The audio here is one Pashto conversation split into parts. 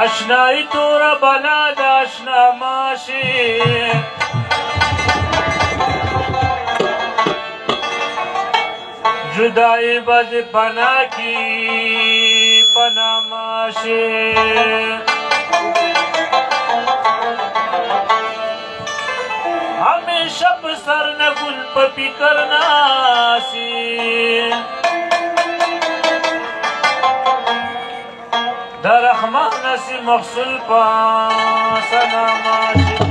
اشنایی تور بلا د اشنا ماشي جدائی بد پنا کی پنا ماشي ہمیشہ بسر نہ گل پپی کرنا سی در رحمان سی مخصول پا سنا ماشی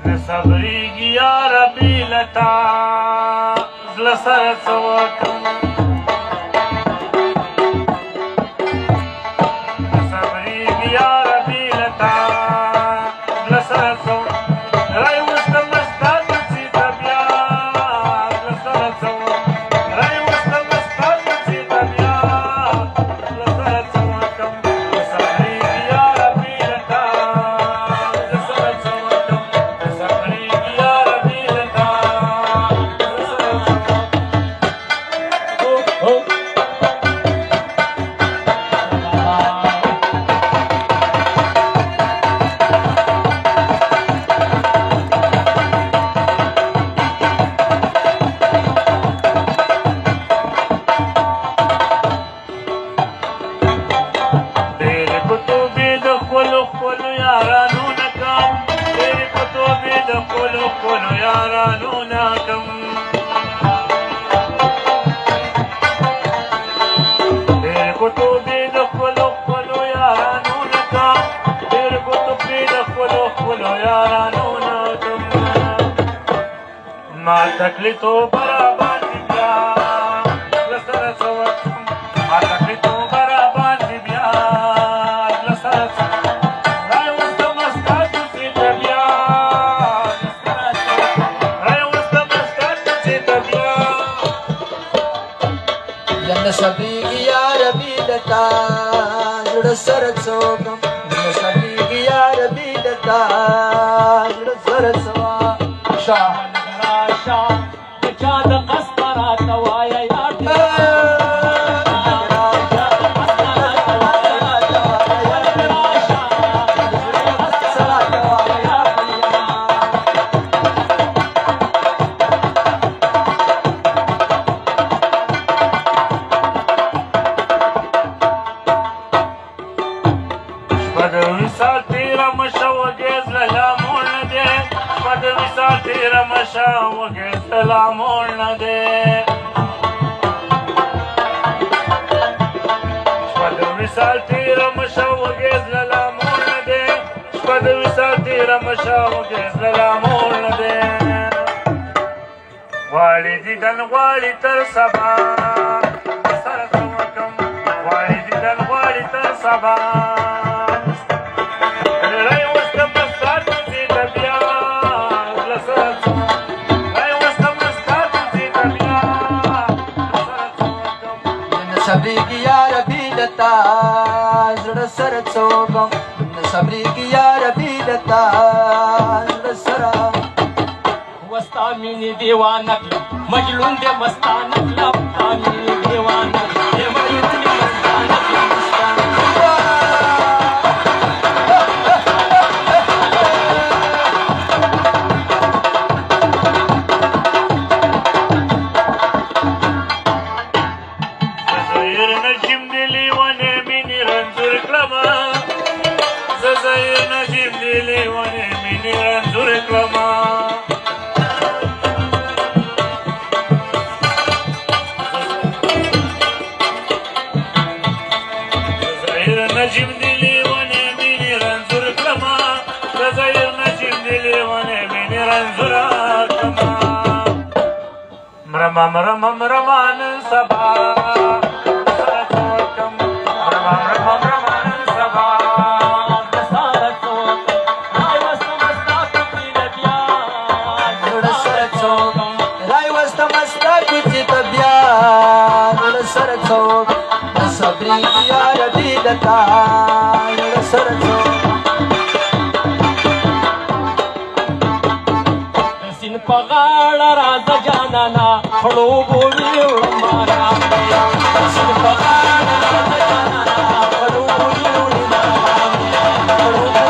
نصبری گیا ربی لتا زلسر سوکم تکلی تو برابر بیا لسر سوکم تکلی تو برابر بیا لسر سوکم رای وسط مسکات سیت بیا رای وسط مسکات سیت بیا جن سبی گیا ربی دتا جڑ سر سوکم جن سبی گیا ربی دتا جڑ سر سوا شاہ چاند قسطرات وایا یاد سلامون نده شپد وصال تیره مشه وګیز للامون نده شپد وصال تیره مشه وګیز للامون نده غواړي دیدن غواړي تر سبا سره وکم غواړي دیدن غواړي تر سبا صبری کی یار بھی دتا زړه سره څوکم صبری کی یار بھی دتا زړه سره وستا مینې دیوانه مجنون دې مستانه لپتا مینې دیوانه دې مجنون دې مستانه مرمان سبا سرتوکم مرمان سبا سرتوکم رای وست مستا کی بیا جوړ سرتوکم رای وست مستا کی بیا جوړ سرتوکم صبری یار دی دتا جوړ سرتوکم سین پغاړه راځه جانانا خړوب ویړمانا سر پخانا جانانا خړوب ویړمانا خړوب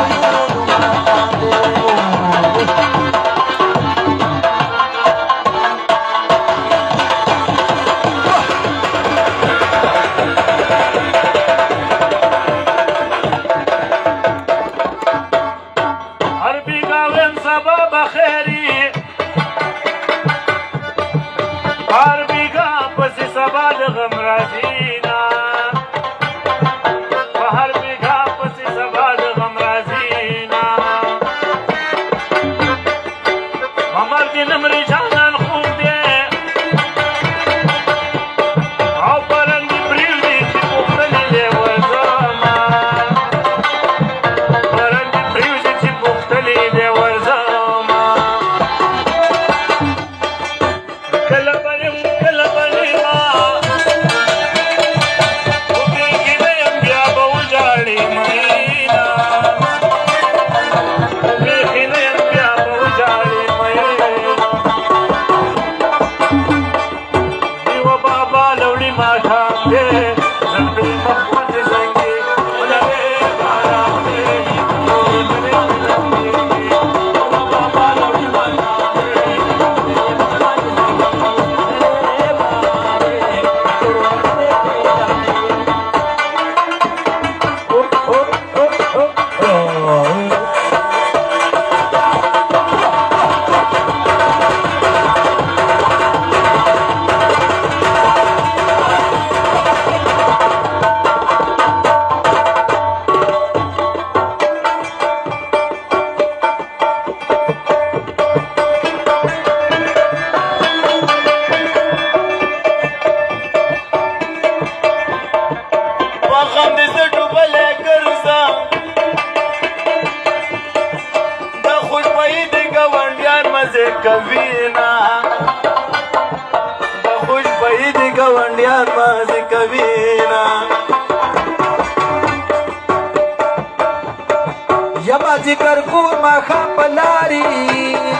کوینا د خوش بید گوندیان مازی کوینا یما ذکر کور ما خام پلاری